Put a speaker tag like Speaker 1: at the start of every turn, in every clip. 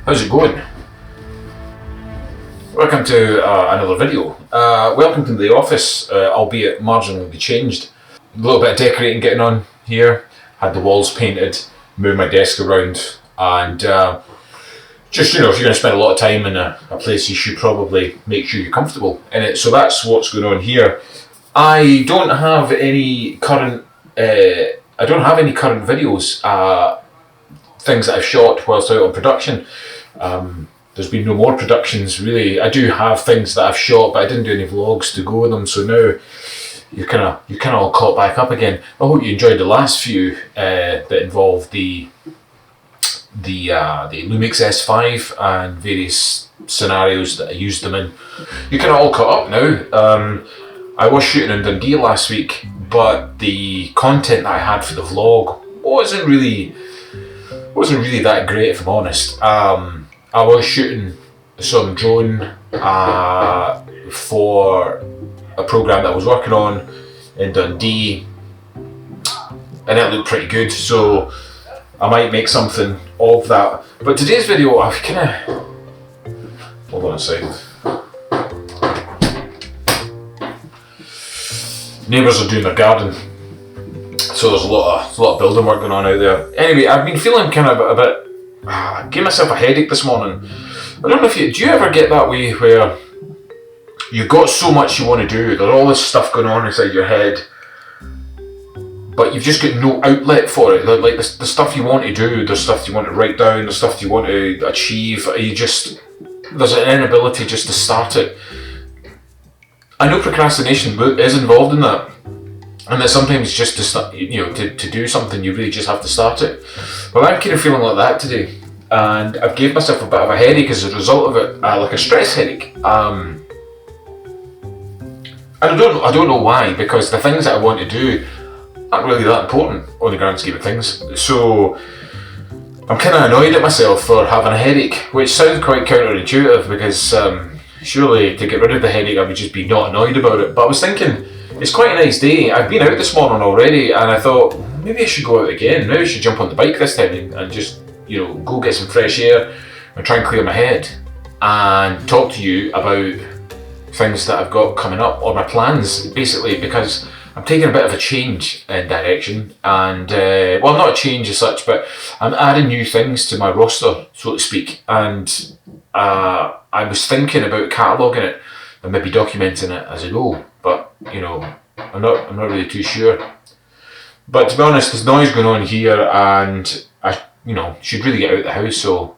Speaker 1: How's it going? Welcome to another video. Welcome to the office, albeit marginally changed. A little bit of decorating getting on here. Had the walls painted, moved my desk around, and just, if you're going to spend a lot of time in a place, you should probably make sure you're comfortable in it. So that's what's going on here. I don't have any current videos, things that I've shot whilst out on production. There's been no more productions really. I do have things that I've shot, but I didn't do any vlogs to go with them. So now you're kind of all caught back up again. I hope you enjoyed the last few that involved the Lumix S5 and various scenarios that I used them in. You're kind of all caught up now. I was shooting in Dundee last week, but the content that I had for the vlog wasn't really that great, if I'm honest. I was shooting some drone for a program that I was working on in Dundee, and it looked pretty good, so I might make something of that. But today's video, I've hold on a second. Neighbours are doing their garden, so there's a lot of building work going on out there. Anyway, I've been feeling kind of a bit. I gave myself a headache this morning. I don't know if do you ever get that way where you've got so much you want to do, there's all this stuff going on inside your head, but you've just got no outlet for it. Like the stuff you want to do, the stuff you want to write down, the stuff you want to achieve, there's an inability just to start it. I know procrastination is involved in that, and that sometimes just to start, to do something, you really just have to start it. Well, I'm kind of feeling like that today, and I've gave myself a bit of a headache as a result of it, like a stress headache. And I don't know why, because the things that I want to do aren't really that important on the grand scheme of things. So I'm kind of annoyed at myself for having a headache, which sounds quite counterintuitive, because surely to get rid of the headache I would just be not annoyed about it. But I was thinking, it's quite a nice day. I've been out this morning already, and I thought maybe I should go out again. Maybe I should jump on the bike this time and just go get some fresh air and try and clear my head and talk to you about things that I've got coming up, or my plans, basically, because I'm taking a bit of a change in direction, and well, not a change as such, but I'm adding new things to my roster, so to speak, and I was thinking about cataloguing it and maybe documenting it as I go, but I'm not really too sure. But to be honest, there's noise going on here, and I should really get out of the house, so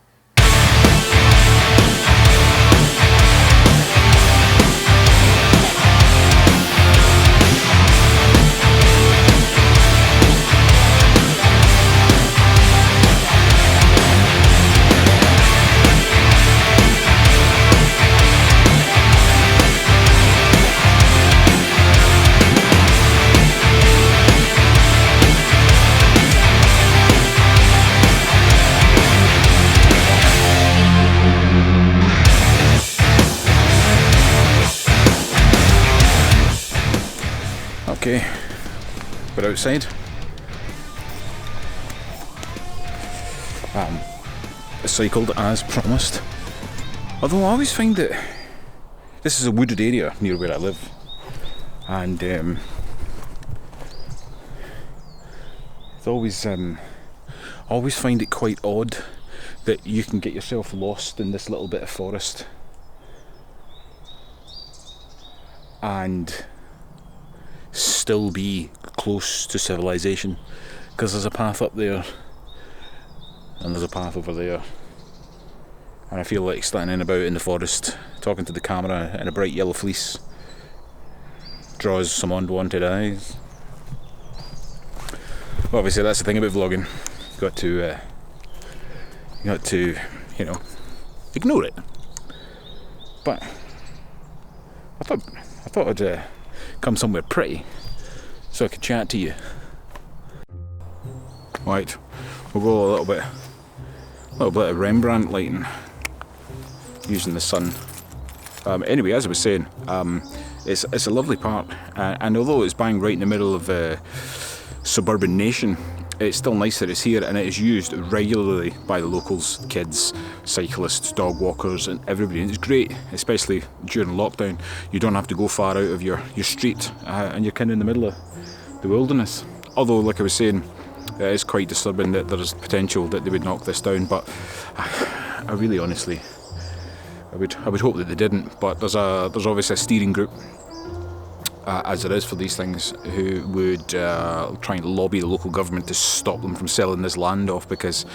Speaker 1: okay, we're outside. I cycled as promised. Although I always find that this is a wooded area near where I live, and it's always find it quite odd that you can get yourself lost in this little bit of forest and still be close to civilization, because there's a path up there and there's a path over there, and I feel like standing about in the forest talking to the camera in a bright yellow fleece draws some unwanted eyes. Well, obviously that's the thing about vlogging, you got to ignore it. But I thought I'd come somewhere pretty so I could chat to you. Right, we'll go a little bit of Rembrandt lighting using the sun. Anyway, as I was saying, it's a lovely park, and although it's bang right in the middle of suburban nation,
Speaker 2: it's still nice that it's here, and it is used regularly by the locals, kids, cyclists, dog walkers, and everybody. And it's great, especially during lockdown. You don't have to go far out of your street, and you're kind of in the middle of the wilderness. Although, like I was saying, it is quite disturbing that there is potential that they would knock this down, but I really honestly, I would hope that they didn't. But there's obviously a steering group, as there is for these things, who would try and lobby the local government to stop them from selling this land off, because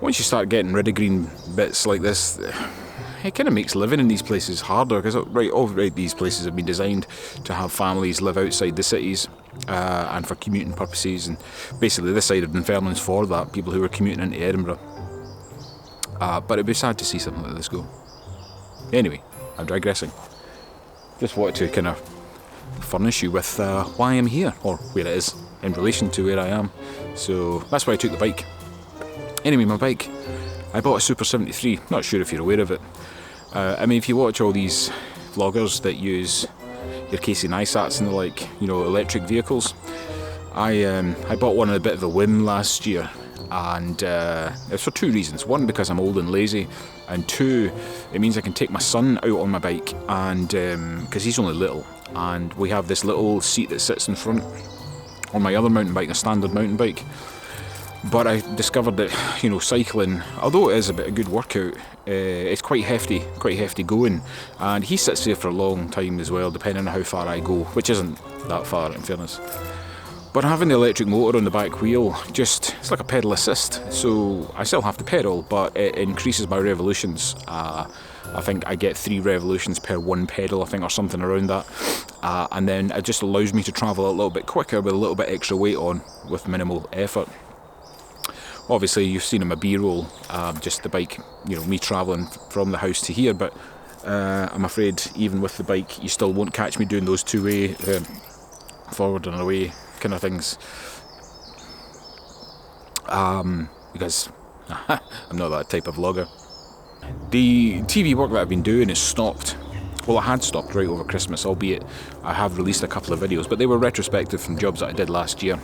Speaker 2: once you start getting rid of green bits like this, it kind of makes living in these places harder, because these places have been designed to have families live outside the cities and for commuting purposes, and basically this side of Dunfermline's for that, people who are commuting into Edinburgh. But it'd be sad to see something like this go. Anyway, I'm digressing. Just wanted to kind of furnish you with why I'm here, or where it is in relation to where I am. So that's why I took the bike. Anyway, my bike, I bought a Super 73. Not sure if you're aware of it. I mean, if you watch all these vloggers that use your Casey Neistats and the like, you know, electric vehicles, I bought one on a bit of a whim last year, and it's for two reasons. One, because I'm old and lazy, and two, it means I can take my son out on my bike, and because he's only little, and we have this little seat that sits in front on my other mountain bike, a standard mountain bike. But I discovered that, you know, cycling, although it is a bit of good workout, it's quite hefty going, and he sits there for a long time as well, depending on how far I go, which isn't that far in fairness. But having the electric motor on the back wheel, it's like a pedal assist, so I still have to pedal, but it increases my revolutions. I think I get 3 revolutions per 1 pedal, I think, or something around that. And then it just allows me to travel a little bit quicker with a little bit extra weight on with minimal effort. Obviously, you've seen in my B-roll, just the bike, you know, me travelling from the house to here, but I'm afraid even with the bike, you still won't catch me doing those two-way, forward and away kind of things. Because I'm not that type of vlogger. The TV work that I've been doing is stopped. Well, it had stopped right over Christmas, albeit I have released a couple of videos, but they were retrospective from jobs that I did last year,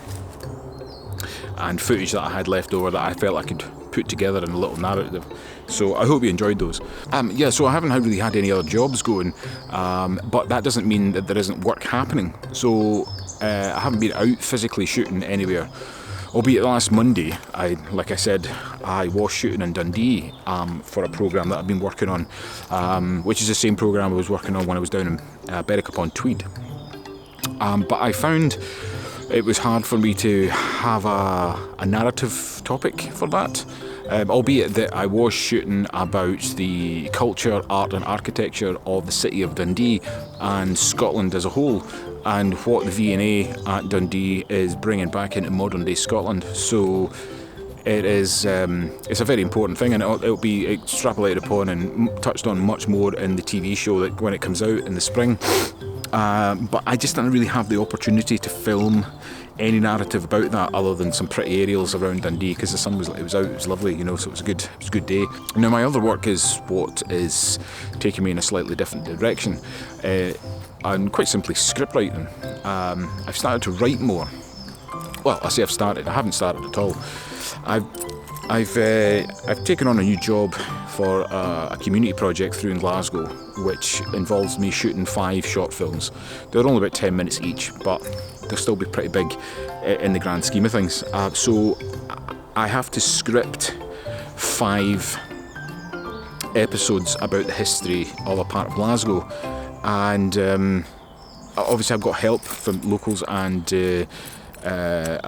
Speaker 2: and footage that I had left over that I felt I could put together in a little narrative. So I hope you enjoyed those. So I haven't really had any other jobs going, but that doesn't mean that there isn't work happening. So I haven't been out physically shooting anywhere. Albeit last Monday, like I said, I was shooting in Dundee for a programme that I've been working on, which is the same programme I was working on when I was down in Berwick-upon-Tweed. But I found it was hard for me to have a narrative topic for that, albeit that I was shooting about the culture, art and architecture of the city of Dundee and Scotland as a whole, and what the V&A at Dundee is bringing back into modern day Scotland. So it is, it's a very important thing, and it'll be extrapolated upon and touched on much more in the TV show that when it comes out in the spring. But I just didn't really have the opportunity to film any narrative about that other than some pretty aerials around Dundee, because the sun was out, it was lovely, you know, so it was a good day. Now my other work is what is taking me in a slightly different direction, and quite simply script writing. I've started to write more. Well, I say I've started, I haven't started at all. I've taken on a new job for a community project through in Glasgow, which involves me shooting 5 short films. They're only about 10 minutes each, but they'll still be pretty big in the grand scheme of things. So I have to script 5 episodes about the history of a part of Glasgow, and obviously I've got help from locals and a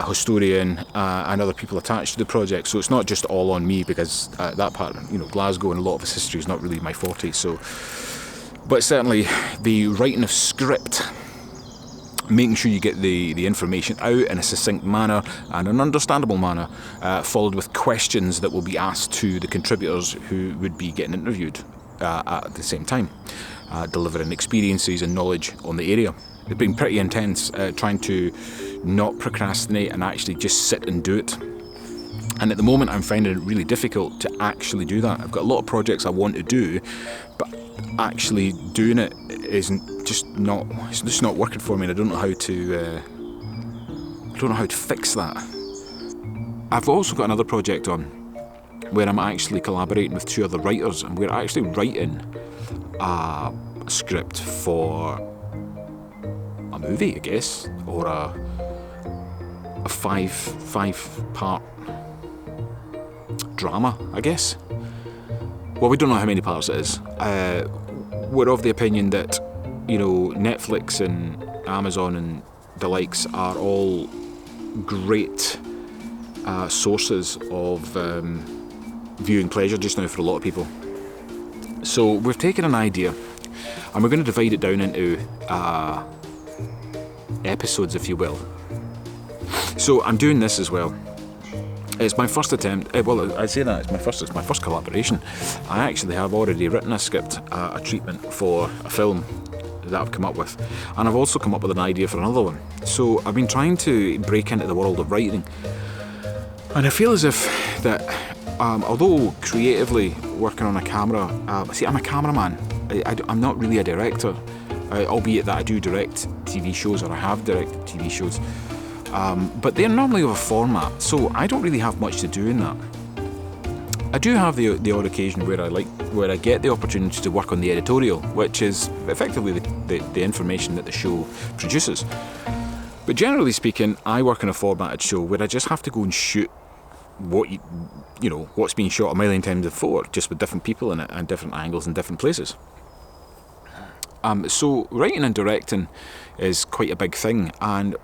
Speaker 2: historian and other people attached to the project, so it's not just all on me, because that part, you know, Glasgow and a lot of its history is not really my forte. So, but certainly the writing of script, making sure you get the information out in a succinct manner and an understandable manner, followed with questions that will be asked to the contributors who would be getting interviewed at the same time, delivering experiences and knowledge on the area. It's been pretty intense, trying to not procrastinate and actually just sit and do it. And at the moment I'm finding it really difficult to actually do that. I've got a lot of projects I want to do, but actually doing it isn't just not working for me, and I don't know how to fix that. I've also got another project on where I'm actually collaborating with 2 other writers, and we're actually writing a script for a movie, I guess, or a 5-part drama, I guess. Well, we don't know how many parts it is. We're of the opinion that, Netflix and Amazon and the likes are all great sources of viewing pleasure just now for a lot of people. So we've taken an idea and we're going to divide it down into episodes, if you will. So I'm doing this as well. It's my first attempt. Well, I say that it's my first collaboration. I actually have already written a script, a treatment for a film that I've come up with, and I've also come up with an idea for another one. So I've been trying to break into the world of writing, and I feel as if that, although creatively working on a camera, see, I'm a cameraman. I'm not really a director, albeit that I do direct TV shows, or I have directed TV shows. But they're normally of a format, so I don't really have much to do in that. I do have the odd occasion where I get the opportunity to work on the editorial, which is effectively the information that the show produces. But generally speaking, I work on a formatted show where I just have to go and shoot what's been shot a million times before, just with different people in it and different angles and different places. So writing and directing is quite a big thing, and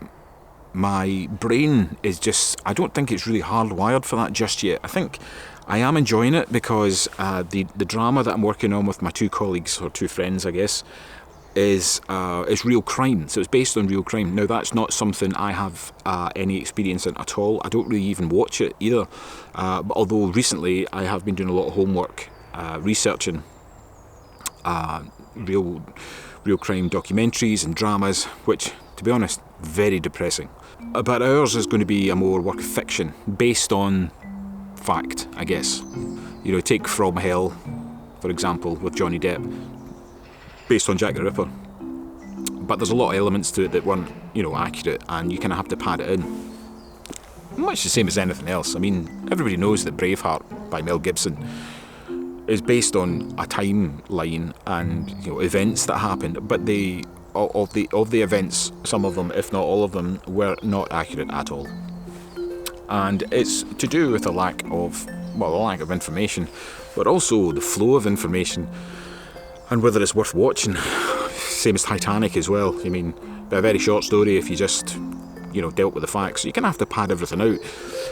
Speaker 2: my brain is just, I don't think it's really hardwired for that just yet. I think I am enjoying it because the drama that I'm working on with my 2 colleagues, or 2 friends I guess, is real crime. So it's based on real crime. Now that's not something I have any experience in at all. I don't really even watch it either. Although recently I have been doing a lot of homework researching real crime documentaries and dramas, which, to be honest, very depressing. But ours is going to be a more work of fiction, based on fact, I guess. Take From Hell, for example, with Johnny Depp, based on Jack the Ripper. But there's a lot of elements to it that weren't, accurate, and you kind of have to pad it in. Much the same as anything else. I mean, everybody knows that Braveheart by Mel Gibson is based on a timeline and events that happened, but of the events, some of them, if not all of them, were not accurate at all. And it's to do with a lack of information, but also the flow of information and whether it's worth watching. Same as Titanic as well. I mean, a very short story if you just dealt with the facts. You kind of have to pad everything out.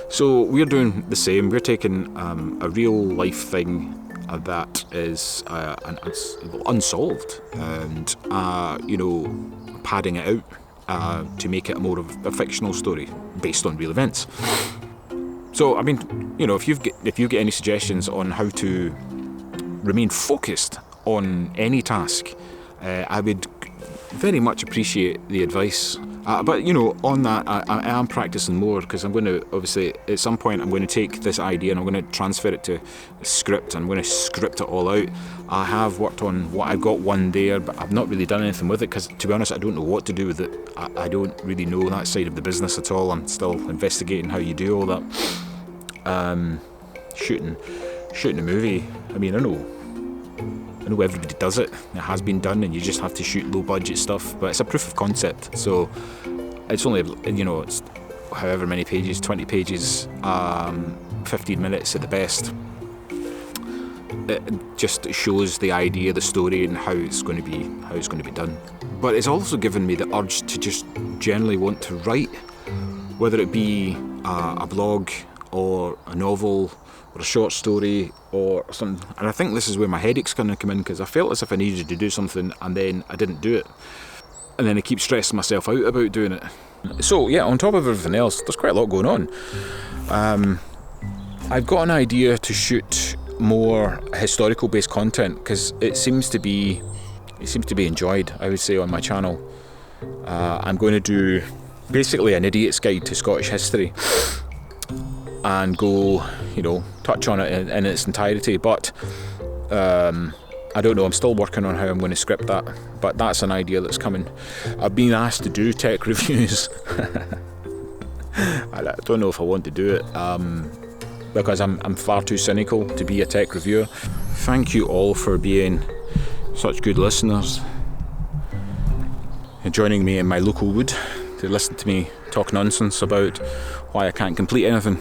Speaker 2: So we're doing the same. We're taking a real life thing that is it's unsolved, and padding it out to make it more of a fictional story based on real events. So I mean, if you get any suggestions on how to remain focused on any task, I would very much appreciate the advice. But on that, I am practicing more, because I'm going to, obviously, at some point I'm going to take this idea and I'm going to transfer it to a script. I'm going to script it all out. I have worked on what I've got one there, but I've not really done anything with it, because, to be honest, I don't know what to do with it. I don't really know that side of the business at all. I'm still investigating how you do all that. Shooting a movie, I mean, I know everybody does it. It has been done, and you just have to shoot low budget stuff, but it's a proof of concept, so it's only, it's however many pages, 20 pages, 15 minutes at the best. It just shows the idea, the story, and how it's going to be done. But it's also given me the urge to just generally want to write, whether it be a blog or a novel or a short story or something. And I think this is where my headache's going to come in, because I felt as if I needed to do something and then I didn't do it, and then I keep stressing myself out about doing it. So yeah, on top of everything else, there's quite a lot going on. I've got an idea to shoot more historical based content, because it seems to be enjoyed, I would say, on my channel. I'm going to do basically an idiot's guide to Scottish history and go, touch on it in its entirety. But I don't know, I'm still working on how I'm going to script that, but that's an idea that's coming. I've been asked to do tech reviews I don't know if I want to do it because I'm far too cynical to be a tech reviewer. Thank you all for being such good listeners and joining me in my local wood to listen to me talk nonsense about why I can't complete anything.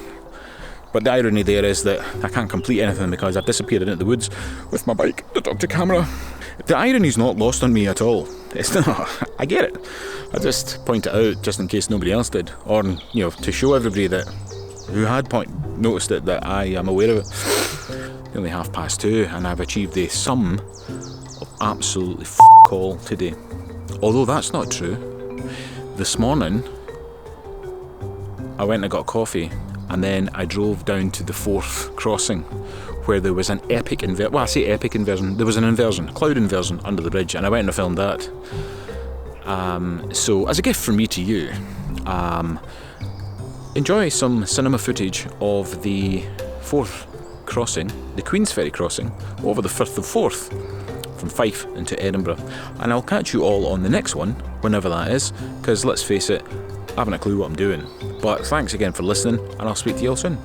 Speaker 2: But the irony there is that I can't complete anything because I've disappeared into the woods with my bike, the Dr. Camera. The irony's not lost on me at all. It's not. I get it. I just point it out just in case nobody else did, or to show everybody that who had noticed it that I am aware of it. Nearly 2:30, and I've achieved the sum of absolutely all today. Although that's not true. This morning, I went and got coffee, and then I drove down to the 4th crossing, where there was an epic inversion. Well, I say epic inversion. There was an inversion, cloud inversion under the bridge, and I went and filmed that. So, as a gift from me to you, enjoy some cinema footage of the 4th crossing, the Queensferry crossing, over the 1st of 4th, from Fife into Edinburgh. And I'll catch you all on the next one, whenever that is, because let's face it, I haven't a clue what I'm doing. But thanks again for listening, and I'll speak to you all soon.